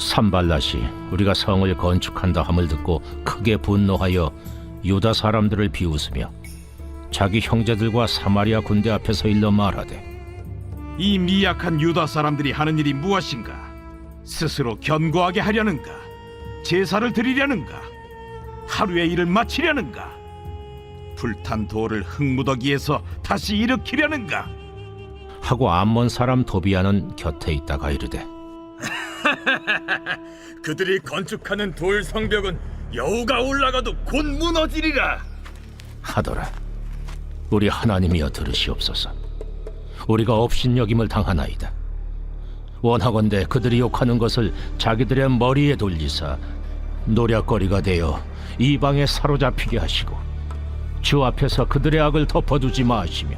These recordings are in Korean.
산발랏이 우리가 성을 건축한다 함을 듣고 크게 분노하여 유다 사람들을 비웃으며 자기 형제들과 사마리아 군대 앞에서 일러 말하되, 이 미약한 유다 사람들이 하는 일이 무엇인가? 스스로 견고하게 하려는가? 제사를 드리려는가? 하루의 일을 마치려는가? 불탄 돌을 흙무더기에서 다시 일으키려는가? 하고 암몬 사람 도비아는 곁에 있다가 이르되, 그들이 건축하는 돌 성벽은 여우가 올라가도 곧 무너지리라 하더라. 우리 하나님이여 들으시옵소서. 우리가 업신여김을 당하나이다. 원하건대 그들이 욕하는 것을 자기들의 머리에 돌리사 노략거리가 되어 이방에 사로잡히게 하시고 주 앞에서 그들의 악을 덮어두지 마시며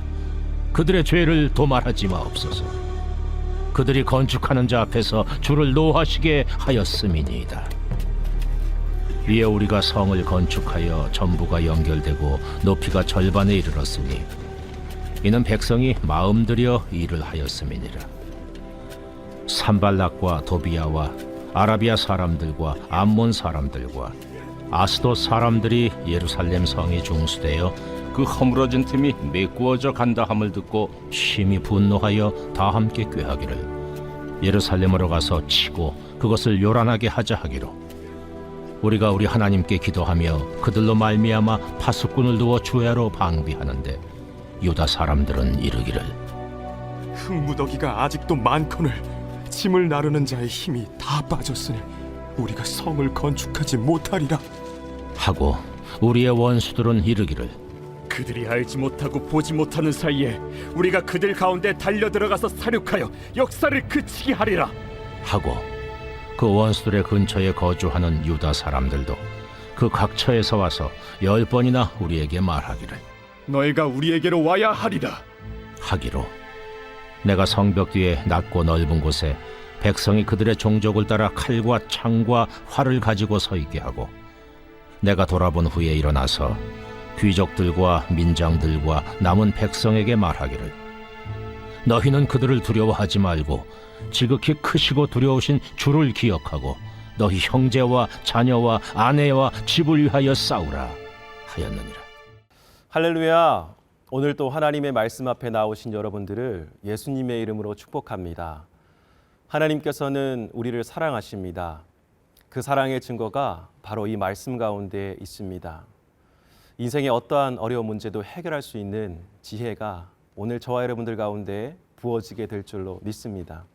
그들의 죄를 도말하지 마옵소서. 그들이 건축하는 자 앞에서 주를 노하시게 하였음이니이다. 이에 우리가 성을 건축하여 전부가 연결되고 높이가 절반에 이르렀으니 이는 백성이 마음들여 일을 하였음이니라. 산발락과 도비아와 아라비아 사람들과 암몬 사람들과 아스돗 사람들이 예루살렘 성에 중수되어 그 허물어진 틈이 메꾸어져 간다 함을 듣고 심히 분노하여 다 함께 꾀하기를 예루살렘으로 가서 치고 그것을 요란하게 하자 하기로 우리가 우리 하나님께 기도하며 그들로 말미암아 파수꾼을 두어 주야로 방비하는데 유다 사람들은 이르기를, 흙무더기가 아직도 많거늘 짐을 나르는 자의 힘이 다 빠졌으니 우리가 성을 건축하지 못하리라 하고 우리의 원수들은 이르기를, 그들이 알지 못하고 보지 못하는 사이에 우리가 그들 가운데 달려들어가서 사륙하여 역사를 그치게 하리라 하고 그 원수들의 근처에 거주하는 유다 사람들도 그 각처에서 와서 10번이나 우리에게 말하기를, 너희가 우리에게로 와야 하리라 하기로 내가 성벽 뒤에 낮고 넓은 곳에 백성이 그들의 종족을 따라 칼과 창과 활을 가지고 서 있게 하고 내가 돌아본 후에 일어나서 귀족들과 민장들과 남은 백성에게 말하기를, 너희는 그들을 두려워하지 말고 지극히 크시고 두려우신 주를 기억하고 너희 형제와 자녀와 아내와 집을 위하여 싸우라 하였느니라. 할렐루야. 오늘 또 하나님의 말씀 앞에 나오신 여러분들을 예수님의 이름으로 축복합니다. 하나님께서는 우리를 사랑하십니다. 그 사랑의 증거가 바로 이 말씀 가운데 있습니다. 인생의 어떠한 어려운 문제도 해결할 수 있는 지혜가 오늘 저와 여러분들 가운데 부어지게 될 줄로 믿습니다.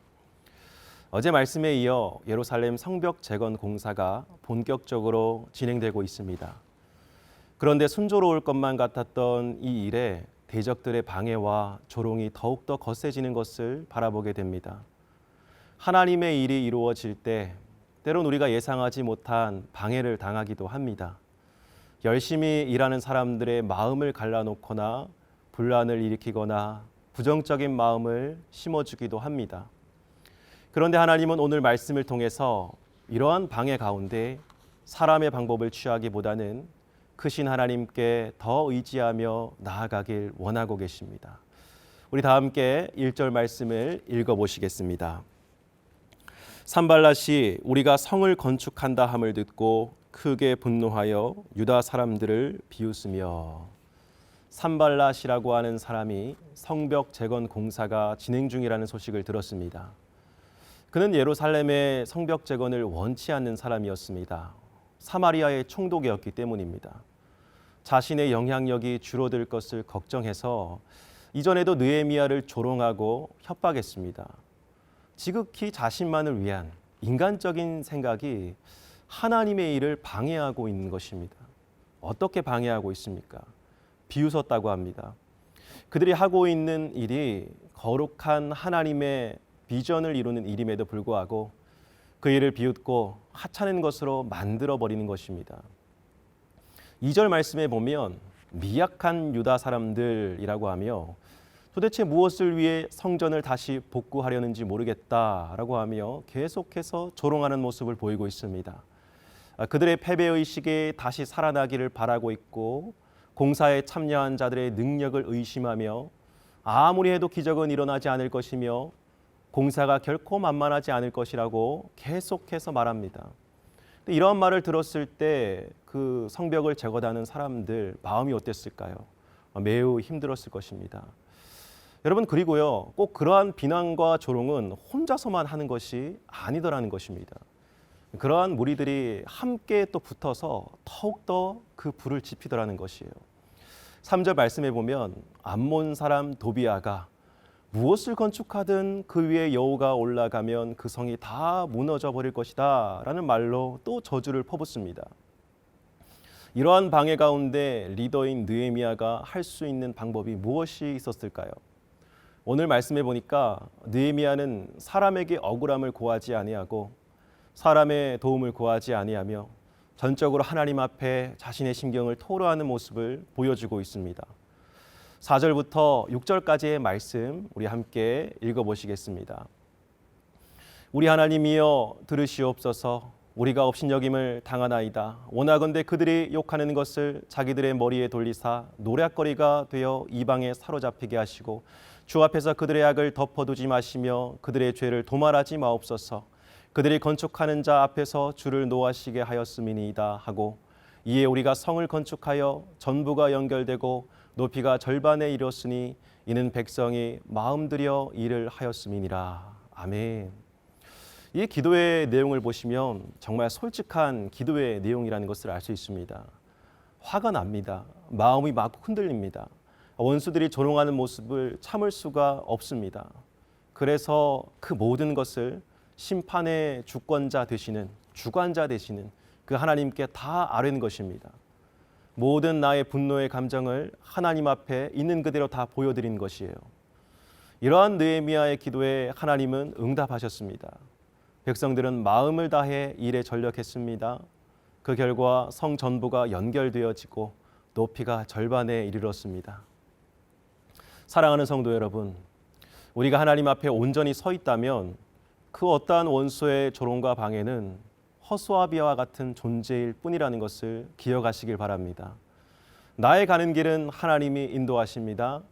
어제 말씀에 이어 예루살렘 성벽 재건 공사가 본격적으로 진행되고 있습니다. 그런데 순조로울 것만 같았던 이 일에 대적들의 방해와 조롱이 더욱더 거세지는 것을 바라보게 됩니다. 하나님의 일이 이루어질 때 때론 우리가 예상하지 못한 방해를 당하기도 합니다. 열심히 일하는 사람들의 마음을 갈라놓거나 분란을 일으키거나 부정적인 마음을 심어주기도 합니다. 그런데 하나님은 오늘 말씀을 통해서 이러한 방해 가운데 사람의 방법을 취하기보다는 크신 하나님께 더 의지하며 나아가길 원하고 계십니다. 우리 다 함께 1절 말씀을 읽어보시겠습니다. 산발랏이 우리가 성을 건축한다 함을 듣고 크게 분노하여 유다 사람들을 비웃으며, 산발랏이라고 하는 사람이 성벽 재건 공사가 진행 중이라는 소식을 들었습니다. 그는 예루살렘의 성벽 재건을 원치 않는 사람이었습니다. 사마리아의 총독이었기 때문입니다. 자신의 영향력이 줄어들 것을 걱정해서 이전에도 느헤미야를 조롱하고 협박했습니다. 지극히 자신만을 위한 인간적인 생각이 하나님의 일을 방해하고 있는 것입니다. 어떻게 방해하고 있습니까? 비웃었다고 합니다. 그들이 하고 있는 일이 거룩한 하나님의 비전을 이루는 일임에도 불구하고 그 일을 비웃고 하찮은 것으로 만들어버리는 것입니다. 2절 말씀에 보면 미약한 유다 사람들이라고 하며 도대체 무엇을 위해 성전을 다시 복구하려는지 모르겠다라고 하며 계속해서 조롱하는 모습을 보이고 있습니다. 그들의 패배의식이 다시 살아나기를 바라고 있고 공사에 참여한 자들의 능력을 의심하며 아무리 해도 기적은 일어나지 않을 것이며 공사가 결코 만만하지 않을 것이라고 계속해서 말합니다. 근데 이런 말을 들었을 때 그 성벽을 재건하는 사람들 마음이 어땠을까요? 매우 힘들었을 것입니다. 여러분, 그리고요, 꼭 그러한 비난과 조롱은 혼자서만 하는 것이 아니더라는 것입니다. 그러한 무리들이 함께 또 붙어서 더욱더 그 불을 지피더라는 것이에요. 3절 말씀에 보면 암몬 사람 도비아가 무엇을 건축하든 그 위에 여호가 올라가면 그 성이 다 무너져 버릴 것이다 라는 말로 또 저주를 퍼붓습니다. 이러한 방해 가운데 리더인 느헤미야가 할 수 있는 방법이 무엇이 있었을까요? 오늘 말씀해 보니까 느헤미야는 사람에게 억울함을 고하지 아니하고 사람의 도움을 구하지 아니하며 전적으로 하나님 앞에 자신의 심경을 토로하는 모습을 보여주고 있습니다. 4절부터 6절까지의 말씀 우리 함께 읽어보시겠습니다. 우리 하나님이여 들으시옵소서. 우리가 업신여김을 당하나이다. 원하건대 그들이 욕하는 것을 자기들의 머리에 돌리사 노략거리가 되어 이방에 사로잡히게 하시고 주 앞에서 그들의 악을 덮어두지 마시며 그들의 죄를 도말하지 마옵소서. 그들이 건축하는 자 앞에서 주를 노하시게 하였음이니이다 하고 이에 우리가 성을 건축하여 전부가 연결되고 높이가 절반에 이르렀으니 이는 백성이 마음 들여 일을 하였음이니라. 아멘. 이 기도의 내용을 보시면 정말 솔직한 기도의 내용이라는 것을 알 수 있습니다. 화가 납니다. 마음이 막 흔들립니다. 원수들이 조롱하는 모습을 참을 수가 없습니다. 그래서 그 모든 것을 심판의 주권자 되시는, 주관자 되시는 그 하나님께 다 아뢰는 것입니다. 모든 나의 분노의 감정을 하나님 앞에 있는 그대로 다 보여드린 것이에요. 이러한 느헤미야의 기도에 하나님은 응답하셨습니다. 백성들은 마음을 다해 일에 전력했습니다. 그 결과 성 전부가 연결되어지고 높이가 절반에 이르렀습니다. 사랑하는 성도 여러분, 우리가 하나님 앞에 온전히 서 있다면 그 어떠한 원수의 조롱과 방해는 허수아비와 같은 존재일 뿐이라는 것을 기억하시길 바랍니다. 나의 가는 길은 하나님이 인도하십니다.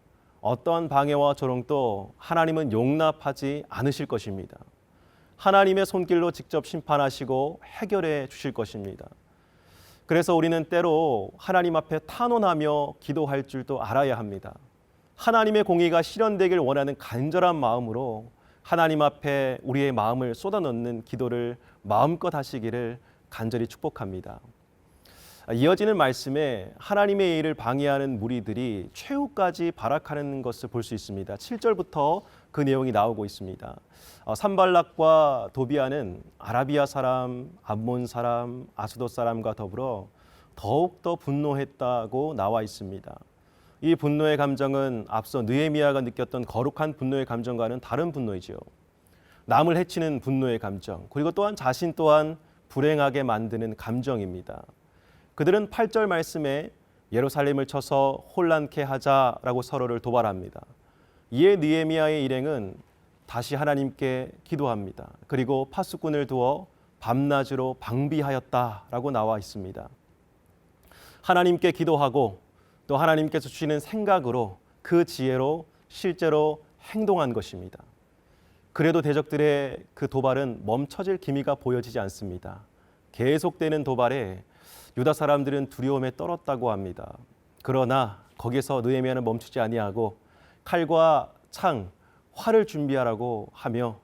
어떠한 방해와 조롱도 하나님은 용납하지 않으실 것입니다. 하나님의 손길로 직접 심판하시고 해결해 주실 것입니다. 그래서 우리는 때로 하나님 앞에 탄원하며 기도할 줄도 알아야 합니다. 하나님의 공의가 실현되길 원하는 간절한 마음으로 하나님 앞에 우리의 마음을 쏟아넣는 기도를 마음껏 하시기를 간절히 축복합니다. 이어지는 말씀에 하나님의 일을 방해하는 무리들이 최후까지 발악하는 것을 볼 수 있습니다. 7절부터 그 내용이 나오고 있습니다. 산발락과 도비아는 아라비아 사람, 암몬 사람, 아스돗 사람과 더불어 더욱더 분노했다고 나와 있습니다. 이 분노의 감정은 앞서 느헤미야가 느꼈던 거룩한 분노의 감정과는 다른 분노이지요. 남을 해치는 분노의 감정, 그리고 또한 자신 또한 불행하게 만드는 감정입니다. 그들은 8절 말씀에 예루살렘을 쳐서 혼란케 하자라고 서로를 도발합니다. 이에 느헤미야의 일행은 다시 하나님께 기도합니다. 그리고 파수꾼을 두어 밤낮으로 방비하였다라고 나와 있습니다. 하나님께 기도하고 또 하나님께서 주시는 생각으로 그 지혜로 실제로 행동한 것입니다. 그래도 대적들의 그 도발은 멈춰질 기미가 보여지지 않습니다. 계속되는 도발에 유다 사람들은 두려움에 떨었다고 합니다. 그러나 거기서 느헤미야는 멈추지 아니하고 칼과 창, 활을 준비하라고 하며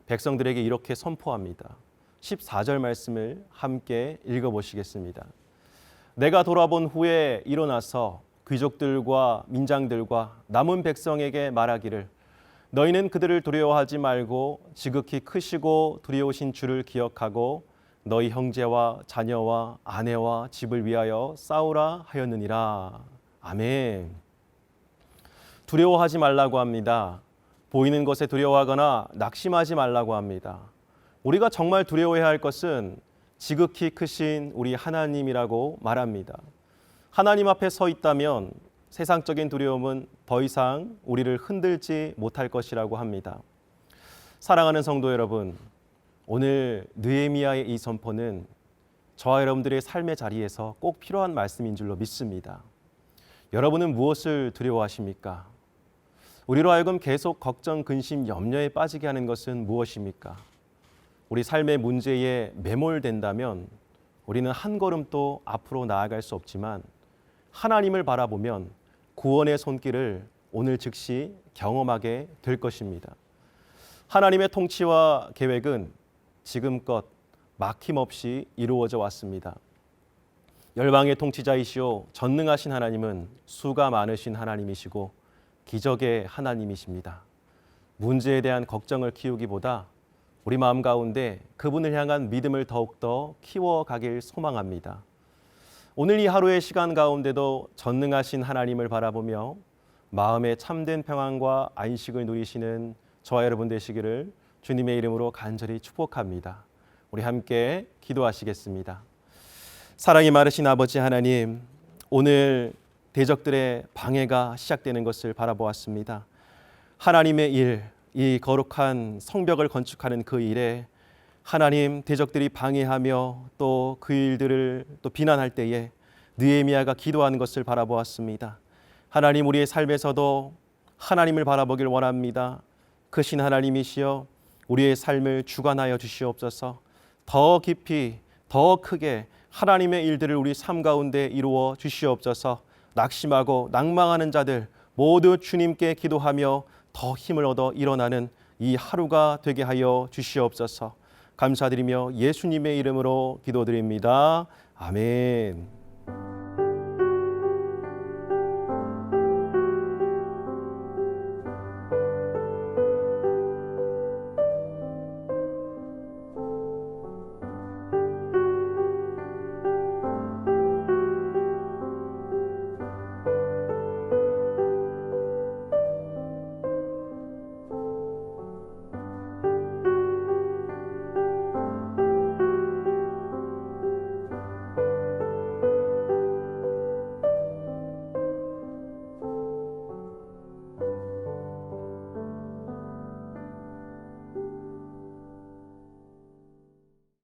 백성들에게 이렇게 선포합니다. 14절 말씀을 함께 읽어보시겠습니다. 내가 돌아본 후에 일어나서 귀족들과 민장들과 남은 백성에게 말하기를 너희는 그들을 두려워하지 말고 지극히 크시고 두려우신 주를 기억하고 너희 형제와 자녀와 아내와 집을 위하여 싸우라 하였느니라. 아멘. 두려워하지 말라고 합니다. 보이는 것에 두려워하거나 낙심하지 말라고 합니다. 우리가 정말 두려워해야 할 것은 지극히 크신 우리 하나님이라고 말합니다. 하나님 앞에 서 있다면 세상적인 두려움은 더 이상 우리를 흔들지 못할 것이라고 합니다. 사랑하는 성도 여러분, 오늘 느헤미야의 이 선포는 저와 여러분들의 삶의 자리에서 꼭 필요한 말씀인 줄로 믿습니다. 여러분은 무엇을 두려워하십니까? 우리로 하여금 계속 걱정, 근심, 염려에 빠지게 하는 것은 무엇입니까? 우리 삶의 문제에 매몰된다면 우리는 한 걸음도 앞으로 나아갈 수 없지만 하나님을 바라보면 구원의 손길을 오늘 즉시 경험하게 될 것입니다. 하나님의 통치와 계획은 지금껏 막힘없이 이루어져 왔습니다. 열방의 통치자이시오 전능하신 하나님은 수가 많으신 하나님이시고 기적의 하나님이십니다. 문제에 대한 걱정을 키우기보다 우리 마음 가운데 그분을 향한 믿음을 더욱더 키워가길 소망합니다. 오늘 이 하루의 시간 가운데도 전능하신 하나님을 바라보며 마음의 참된 평안과 안식을 누리시는 저와 여러분 되시기를 주님의 이름으로 간절히 축복합니다. 우리 함께 기도하시겠습니다. 사랑이 많으신 아버지 하나님, 오늘 대적들의 방해가 시작되는 것을 바라보았습니다. 하나님의 일, 이 거룩한 성벽을 건축하는 그 일에 하나님 대적들이 방해하며 또 그 일들을 또 비난할 때에 느헤미야가 기도하는 것을 바라보았습니다. 하나님, 우리의 삶에서도 하나님을 바라보길 원합니다. 크신 하나님이시여 우리의 삶을 주관하여 주시옵소서. 더 깊이 더 크게 하나님의 일들을 우리 삶 가운데 이루어 주시옵소서. 낙심하고 낭망하는 자들 모두 주님께 기도하며 더 힘을 얻어 일어나는 이 하루가 되게 하여 주시옵소서. 감사드리며 예수님의 이름으로 기도드립니다. 아멘.